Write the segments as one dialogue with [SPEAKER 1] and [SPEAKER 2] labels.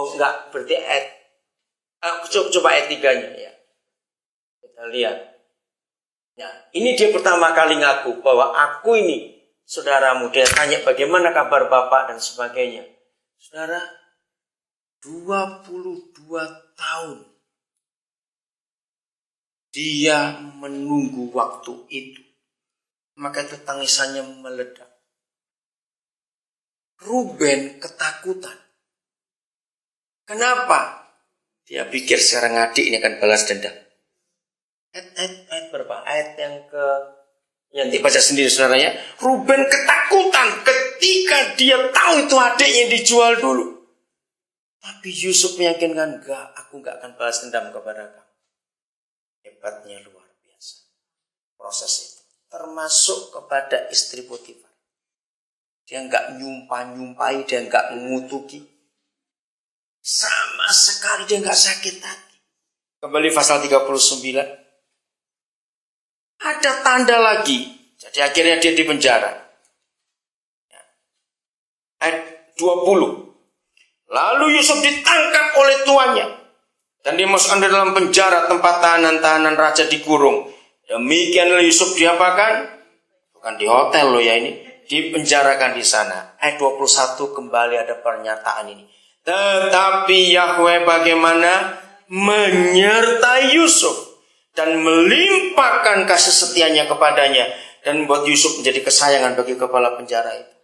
[SPEAKER 1] Oh enggak, berarti ayat coba ayat 3-nya ya. Kita lihat. Ya, ini dia pertama kali ngaku bahwa aku ini saudaramu. Dia tanya bagaimana kabar Bapak dan sebagainya. Saudara, 22 tahun dia menunggu waktu itu. Maka itu tangisannya meledak. Ruben ketakutan. Kenapa? Dia pikir sekarang adik ini akan balas dendam. Ayat berapa? Ayat yang dibaca sendiri saudaranya. Ruben ketakutan ketika dia tahu itu adiknya yang dijual dulu. Tapi Yusuf meyakinkan, aku enggak akan balas dendam kepada kamu. Hebatnya luar biasa. Proses itu. Termasuk kepada istri Potifar. Dia enggak nyumpai, dia enggak mengutuki. Sama sekali dia enggak sakit hati. Kembali pasal 39. Ada tanda lagi. Jadi akhirnya dia di penjara. Ayat 20. Lalu Yusuf ditangkap oleh tuannya. Dan dimasukkan dalam penjara tempat tahanan-tahanan raja dikurung. Demikianlah Yusuf diapakan? Bukan di hotel loh ya ini. Dipenjarakan di sana. Ayat 21 kembali ada pernyataan ini. Tetapi Yahweh bagaimana? Menyertai Yusuf. Dan melimpahkan kasih setianya kepadanya. Dan membuat Yusuf menjadi kesayangan bagi kepala penjara itu.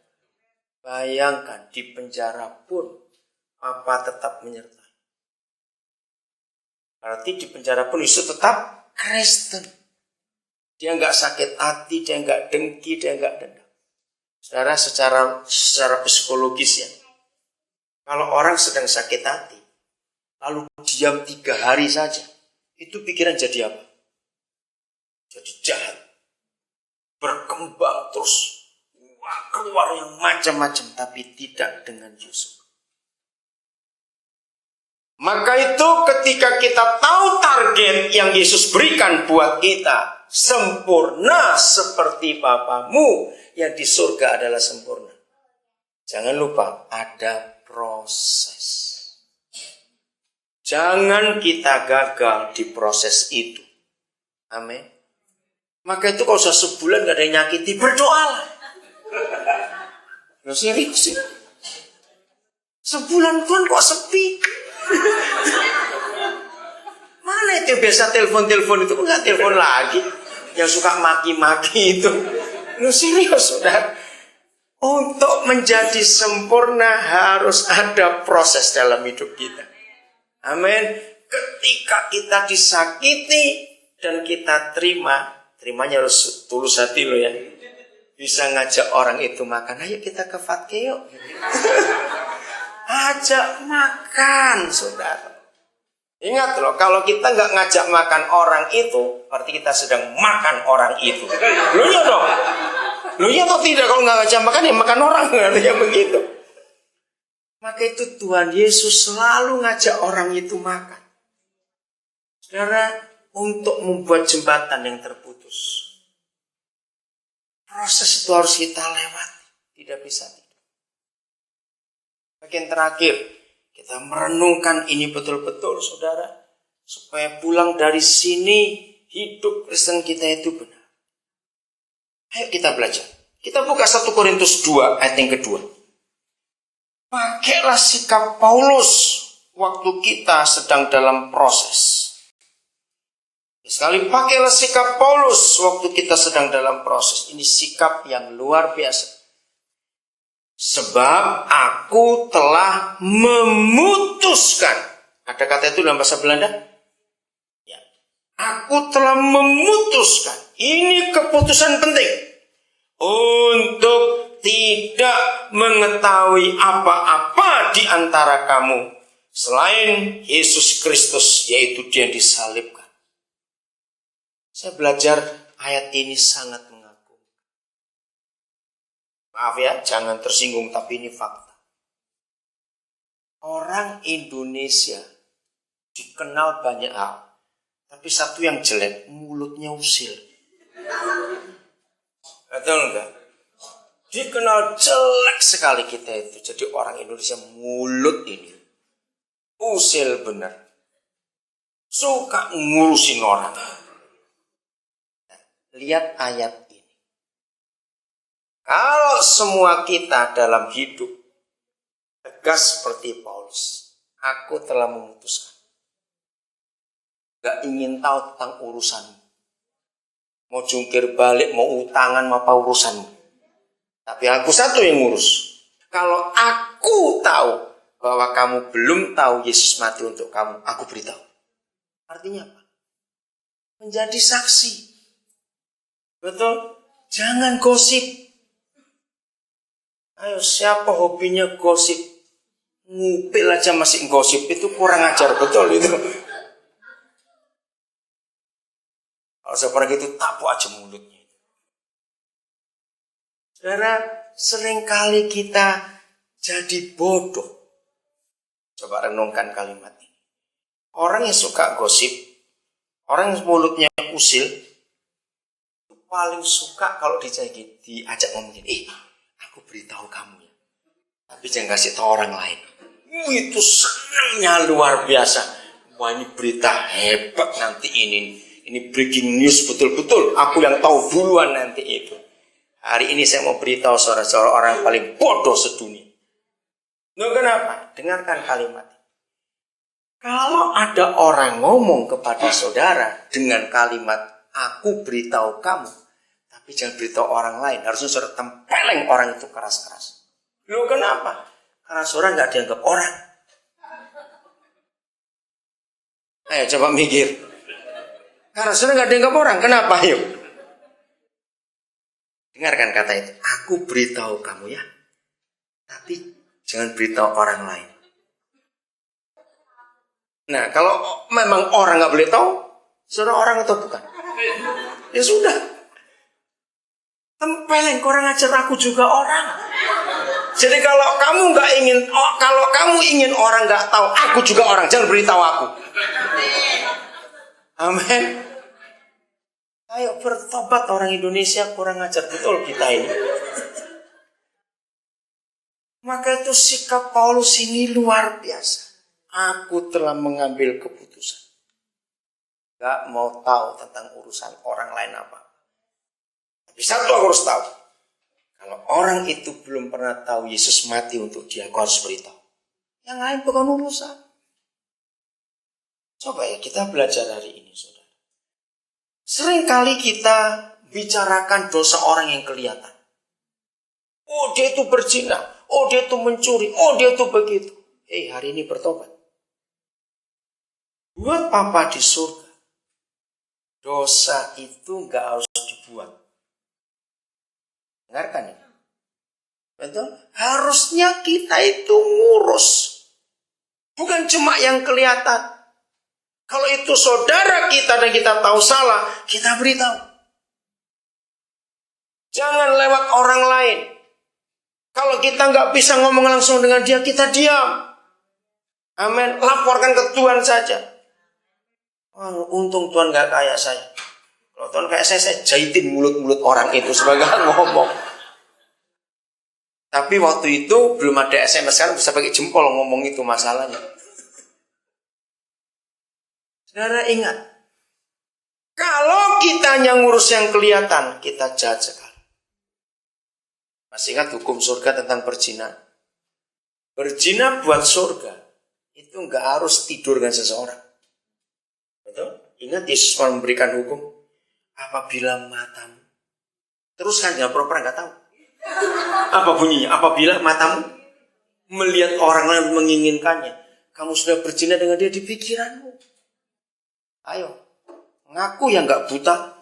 [SPEAKER 1] Bayangkan di penjara pun Papa tetap menyertai. Berarti di penjara pun Yusuf tetap Kristen. Dia enggak sakit hati, dia enggak dengki, dia enggak dendam. Saudara, secara psikologis ya. Kalau orang sedang sakit hati, lalu diam 3 hari saja, itu pikiran jadi apa? Jadi jahat. Berkembang terus. Keluar yang macam-macam, tapi tidak dengan Yusuf. Maka itu ketika kita tahu target yang Yesus berikan buat kita, sempurna seperti Bapamu yang di surga adalah sempurna. Jangan lupa ada proses. Jangan kita gagal di proses itu. Amin. Maka itu kalau sudah sebulan gak ada yang nyakiti, berdoalah. Loh serius sih. Sebulan Tuhan kok sepi. Mana itu biasa telepon-telepon itu enggak telepon lagi. Yang suka maki-maki itu. Lu serius sudah. Untuk menjadi sempurna harus ada proses dalam hidup kita. Amin. Ketika kita disakiti dan kita terimanya harus tulus hati lo ya. Bisa ngajak orang itu makan. Ayo kita ke Fatke yuk. Ajak makan, saudara. Ingat loh, kalau kita nggak ngajak makan orang itu, berarti kita sedang makan orang itu. Loh ya dong. Loh ya atau tidak, kalau nggak ngajak makan ya makan orang, ya begitu. Maka itu Tuhan Yesus selalu ngajak orang itu makan. Saudara, untuk membuat jembatan yang terputus. Proses itu harus kita lewati, tidak bisa tidak. Bagian terakhir, kita merenungkan ini betul-betul saudara. Supaya pulang dari sini, hidup Kristen kita itu benar. Ayo kita belajar. Kita buka 1 Korintus 2 ayat yang kedua. Pakailah sikap Paulus waktu kita sedang dalam proses. Sekali pakailah sikap Paulus waktu kita sedang dalam proses. Ini sikap yang luar biasa. Sebab aku telah memutuskan. Ada kata itu dalam bahasa Belanda? Ya. Aku telah memutuskan. Ini keputusan penting. Untuk tidak mengetahui apa-apa di antara kamu. Selain Yesus Kristus, yaitu Dia disalibkan. Saya belajar ayat ini sangat mengagumkan. Maaf ya, jangan tersinggung, tapi ini fakta. Orang Indonesia dikenal banyak hal. Tapi satu yang jelek, mulutnya usil. Betul enggak? Dikenal jelek sekali kita itu. Jadi orang Indonesia mulut ini. usil bener. Suka ngurusin orang. Lihat ayat ini. Kalau semua kita dalam hidup tegas seperti Paulus, aku telah memutuskan. Gak ingin tahu tentang urusanmu. Mau jungkir balik, mau utangan, mau apa urusanmu. Tapi aku satu yang ngurus. Kalau aku tahu bahwa kamu belum tahu Yesus mati untuk kamu, aku beritahu. Artinya apa? Menjadi saksi. Betul? Jangan gosip. Ayo, siapa hobinya gosip? Ngupil aja masih gosip, itu kurang ajar, betul itu. Kalau seperti itu, tapu aja mulutnya. Saudara, seringkali kita jadi bodoh. Coba renungkan kalimat ini. Orang yang suka gosip, orang yang mulutnya usil, paling suka kalau diajak ngomong gini, aku beritahu kamu ya. Tapi jangan kasih tahu orang lain. Itu senangnya luar biasa. Wah, ini berita hebat nanti ini breaking news betul-betul. Aku yang tahu duluan nanti itu. Hari ini saya mau beritahu saudara-saudara orang yang paling bodoh sedunia. Nah, kenapa? Dengarkan kalimat. Kalau ada orang ngomong kepada saudara dengan kalimat, aku beritahu kamu, tapi jangan beritahu orang lain. Harusnya saudara tempeleng orang itu keras-keras. Loh, kenapa? Karena saudara nggak dianggap orang. Ayo coba mikir. Karena saudara nggak dianggap orang. Kenapa? Ayo. Dengarkan kata itu. Aku beritahu kamu ya. Tapi jangan beritahu orang lain. Nah, kalau memang orang nggak boleh tahu, saudara orang atau bukan? Ya sudah. Tempeleng, kurang ajar, aku juga orang. Jadi kalau kamu ingin orang nggak tahu, aku juga orang, jangan beritahu aku. Amin. Ayo bertobat orang Indonesia, kurang ajar betul kita ini. Maka itu sikap Paulus ini luar biasa. Aku telah mengambil keputusan. Gak mau tahu tentang urusan orang lain apa. Tapi satu aku harus tahu. Kalau orang itu belum pernah tahu Yesus mati untuk dia, aku harus beritahu. Yang lain bukan urusan. Coba ya kita belajar hari ini, saudara. Seringkali kita bicarakan dosa orang yang kelihatan. Oh, dia itu berzina. Oh, dia itu mencuri. Oh, dia itu begitu. Hari ini bertobat. Buat Papa di surga, dosa itu gak harus dibuat. Dengarkan ya. Betul? Harusnya kita itu ngurus. Bukan cuma yang kelihatan. Kalau itu saudara kita dan kita tahu salah, kita beritahu. Jangan lewat orang lain. Kalau kita gak bisa ngomong langsung dengan dia, kita diam. Amin. Laporkan ke Tuhan saja. Untung Tuhan gak kayak saya. Kalau Tuhan kayak saya jahitin mulut-mulut orang itu sebagai ngomong. Tapi waktu itu belum ada SMS, kan bisa pakai jempol ngomong itu masalahnya. Saudara ingat, kalau kita yang ngurus yang kelihatan, kita jahat sekali. Masih ingat hukum surga tentang berzina? Berzina buat surga itu nggak harus tidur dengan seseorang. Betul? Ingat Yesus memberikan hukum. Apabila matamu, teruskan, jangan pura-pura nggak tahu. Apa bunyinya? Apabila matamu melihat orang lain menginginkannya, kamu sudah berzina dengan dia di pikiranmu. Ayo, ngaku yang nggak buta.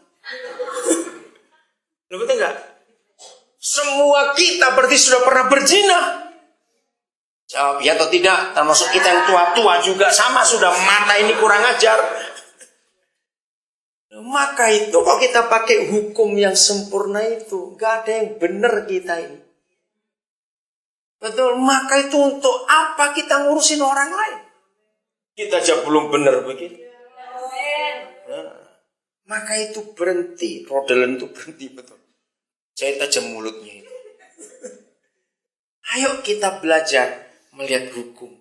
[SPEAKER 1] Lo betul nggak? Semua kita berarti sudah pernah berzina. Jawab ya atau tidak. Termasuk kita yang tua-tua juga sama, sudah mata ini kurang ajar. Maka itu kalau kita pakai hukum yang sempurna itu, gak ada yang benar kita ini. Betul, maka itu untuk apa kita ngurusin orang lain? Kita aja belum benar begitu. Nah, maka itu berhenti, rodelan itu berhenti, betul. Jahit aja mulutnya itu. Ayo kita belajar melihat hukum.